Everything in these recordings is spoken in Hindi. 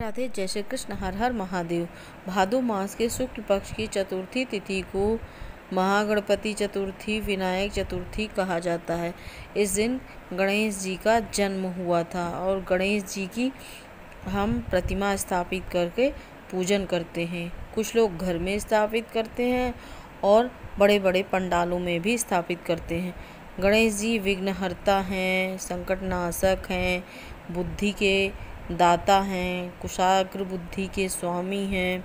राधे, जय श्री कृष्ण, हर हर महादेव। भादो मास के शुक्ल पक्ष की चतुर्थी तिथि को महागणपति चतुर्थी, विनायक चतुर्थी कहा जाता है। इस दिन गणेश जी का जन्म हुआ था और गणेश जी की हम प्रतिमा स्थापित करके पूजन करते हैं। कुछ लोग घर में स्थापित करते हैं और बड़े बड़े पंडालों में भी स्थापित करते हैं। गणेश जी विघ्नहर्ता हैं, संकटनाशक हैं, बुद्धि के दाता हैं, कुशाग्र बुद्धि के स्वामी हैं,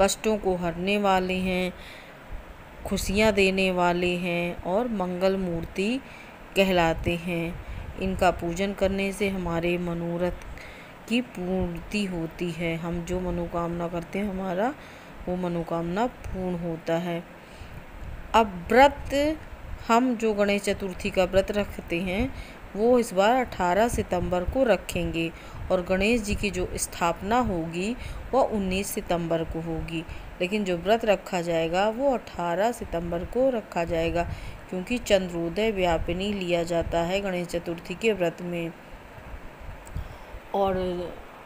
कष्टों को हरने वाले हैं, खुशियाँ देने वाले हैं और मंगल मूर्ति कहलाते हैं। इनका पूजन करने से हमारे मनोरथ की पूर्ति होती है। हम जो मनोकामना करते हैं हमारा वो मनोकामना पूर्ण होता है। अब व्रत हम जो गणेश चतुर्थी का व्रत रखते हैं वो इस बार 18 सितंबर को रखेंगे और गणेश जी की जो स्थापना होगी वह 19 सितंबर को होगी। लेकिन जो व्रत रखा जाएगा वो 18 सितंबर को रखा जाएगा, क्योंकि चंद्रोदय व्यापिनी लिया जाता है गणेश चतुर्थी के व्रत में और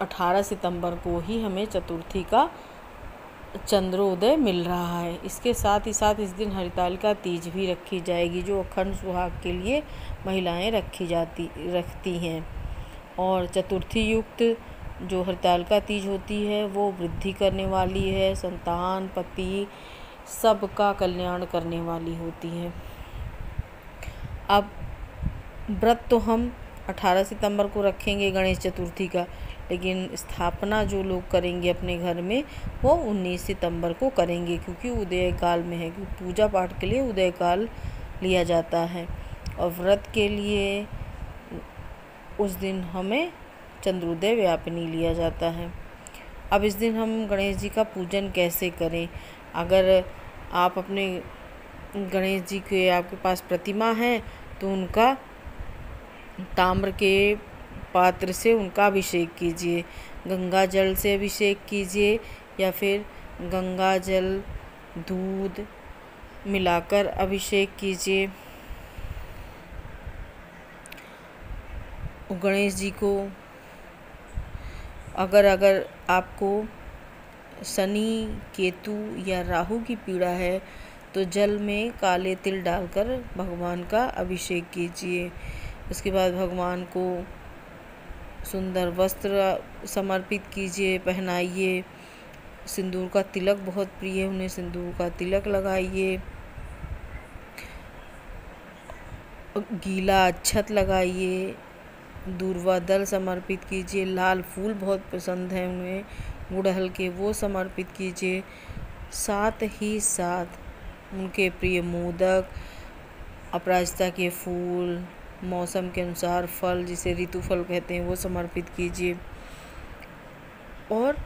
18 सितंबर को ही हमें चतुर्थी का चंद्रोदय मिल रहा है। इसके साथ ही साथ इस दिन हरितालिका तीज भी रखी जाएगी, जो अखंड सुहाग के लिए महिलाएं रखती हैं। और चतुर्थी युक्त जो हरितालिका तीज होती है वो वृद्धि करने वाली है, संतान, पति सबका कल्याण करने वाली होती है। अब व्रत तो हम 18 सितंबर को रखेंगे गणेश चतुर्थी का, लेकिन स्थापना जो लोग करेंगे अपने घर में वो 19 सितंबर को करेंगे, क्योंकि उदय काल में है, क्योंकि पूजा पाठ के लिए उदय काल लिया जाता है। और व्रत के लिए उस दिन हमें चंद्रोदय व्यापिनी लिया जाता है। अब इस दिन हम गणेश जी का पूजन कैसे करें? अगर आप अपने गणेश जी के आपके पास प्रतिमा है तो उनका ताम्र के पात्र से उनका अभिषेक कीजिए, गंगा जल से अभिषेक कीजिए या फिर गंगा जल दूध मिलाकर अभिषेक कीजिए। गणेश जी को अगर आपको शनि, केतु या राहु की पीड़ा है तो जल में काले तिल डालकर भगवान का अभिषेक कीजिए। उसके बाद भगवान को सुंदर वस्त्र समर्पित कीजिए, पहनाइए। सिंदूर का तिलक बहुत प्रिय है, उन्हें सिंदूर का तिलक लगाइए, गीला अक्षत लगाइए, दूर्वा दल समर्पित कीजिए। लाल फूल बहुत पसंद है उन्हें, गुड़हल के, वो समर्पित कीजिए। साथ ही साथ उनके प्रिय मोदक, अपराजिता के फूल, मौसम के अनुसार फल जिसे ऋतु फल कहते हैं वो समर्पित कीजिए और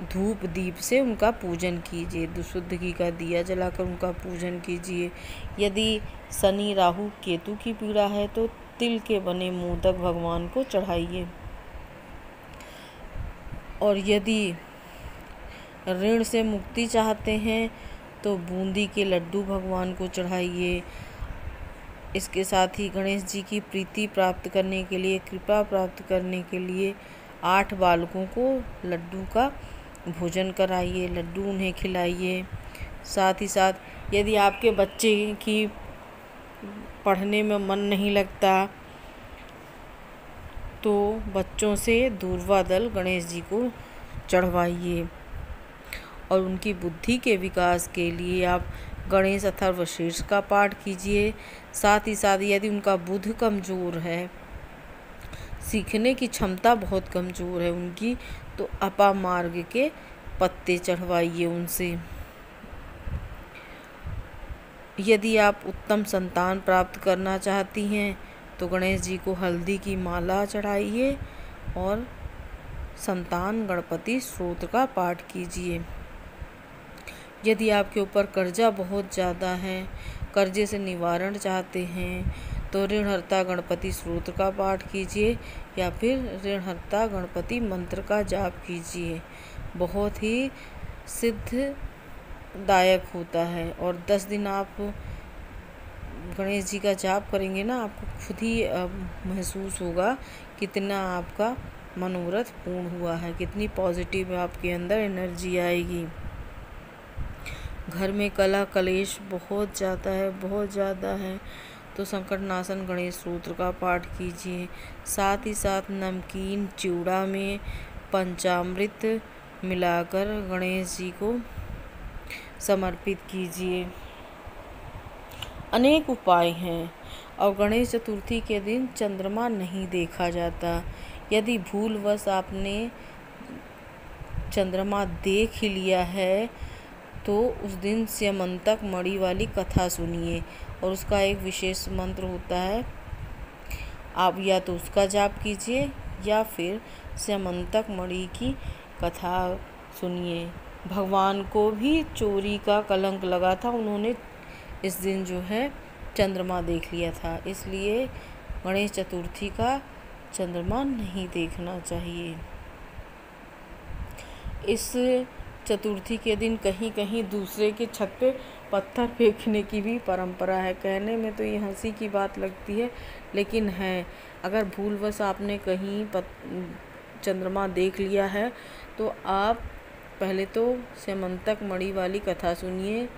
धूप दीप से उनका पूजन कीजिए। शुद्ध घी का दिया जलाकर उनका पूजन कीजिए। यदि शनि, राहु, केतु की पीड़ा है तो तिल के बने मोदक भगवान को चढ़ाइए। और यदि ऋण से मुक्ति चाहते हैं तो बूंदी के लड्डू भगवान को चढ़ाइए। इसके साथ ही गणेश जी की प्रीति प्राप्त करने के लिए, कृपा प्राप्त करने के लिए 8 बालकों को लड्डू का भोजन कराइए, लड्डू उन्हें खिलाइए। साथ ही साथ यदि आपके बच्चे की पढ़ने में मन नहीं लगता तो बच्चों से दूर्वा दल गणेश जी को चढ़वाइए। और उनकी बुद्धि के विकास के लिए आप गणेश अथर्वशीर्ष का पाठ कीजिए। साथ ही साथ यदि उनका बुद्ध कमज़ोर है, सीखने की क्षमता बहुत कमज़ोर है उनकी, तो अपामार्ग के पत्ते चढ़वाइए उनसे। यदि आप उत्तम संतान प्राप्त करना चाहती हैं तो गणेश जी को हल्दी की माला चढ़ाइए और संतान गणपति स्तोत्र का पाठ कीजिए। यदि आपके ऊपर कर्जा बहुत ज़्यादा है, कर्जे से निवारण चाहते हैं तो ऋणहर्ता गणपति स्तोत्र का पाठ कीजिए या फिर ऋणहर्ता गणपति मंत्र का जाप कीजिए। बहुत ही सिद्धदायक होता है और 10 दिन आप गणेश जी का जाप करेंगे ना, आपको खुद ही महसूस होगा कितना आपका मनोरथ पूर्ण हुआ है। कितनी पॉजिटिव आपके अंदर एनर्जी आएगी। घर में कलह कलेश बहुत ज़्यादा है तो संकटनाशन गणेश सूत्र का पाठ कीजिए। साथ ही साथ नमकीन चिवड़ा में पंचामृत मिलाकर गणेश जी को समर्पित कीजिए। अनेक उपाय हैं। और गणेश चतुर्थी के दिन चंद्रमा नहीं देखा जाता। यदि भूलवश आपने चंद्रमा देख ही लिया है तो उस दिन स्यमंतक मणि वाली कथा सुनिए और उसका एक विशेष मंत्र होता है, आप या तो उसका जाप कीजिए या फिर स्यमंतक मणि की कथा सुनिए। भगवान को भी चोरी का कलंक लगा था, उन्होंने इस दिन जो है चंद्रमा देख लिया था, इसलिए गणेश चतुर्थी का चंद्रमा नहीं देखना चाहिए। इस चतुर्थी के दिन कहीं कहीं दूसरे के छत पे पत्थर फेंकने की भी परंपरा है। कहने में तो ये हंसी की बात लगती है, लेकिन है। अगर भूलवश आपने कहीं चंद्रमा देख लिया है तो आप पहले तो स्यमंतक मणि वाली कथा सुनिए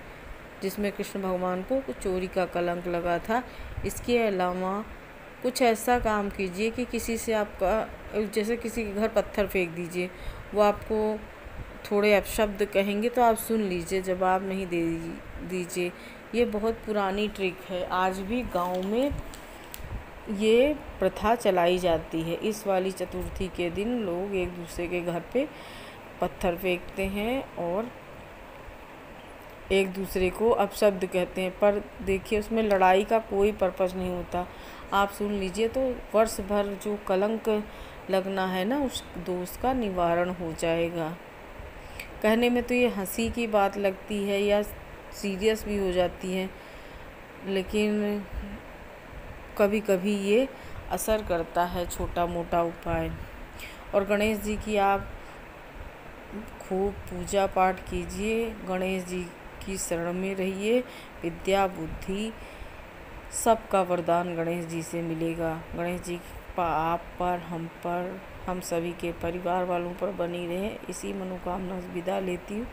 जिसमें कृष्ण भगवान को चोरी का कलंक लगा था। इसके अलावा कुछ ऐसा काम कीजिए कि किसी से आपका, जैसे किसी के घर पत्थर फेंक दीजिए, वो आपको थोड़े अपशब्द कहेंगे तो आप सुन लीजिए, जवाब नहीं दे दीजिए। ये बहुत पुरानी ट्रिक है, आज भी गांव में ये प्रथा चलाई जाती है। इस वाली चतुर्थी के दिन लोग एक दूसरे के घर पे पत्थर फेंकते हैं और एक दूसरे को अपशब्द कहते हैं, पर देखिए उसमें लड़ाई का कोई पर्पस नहीं होता। आप सुन लीजिए तो वर्ष भर जो कलंक लगना है ना, उस दोष का निवारण हो जाएगा। कहने में तो ये हंसी की बात लगती है या सीरियस भी हो जाती है, लेकिन कभी कभी ये असर करता है छोटा मोटा उपाय। और गणेश जी की आप खूब पूजा पाठ कीजिए, गणेश जी की शरण में रहिए। विद्या बुद्धि सबका वरदान गणेश जी से मिलेगा। गणेश जी आप पर, हम सभी के परिवार वालों पर बनी रहे, इसी मनोकामना से विदा लेती हूँ।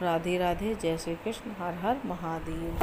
राधे राधे, जय श्री कृष्ण, हर हर महादेव।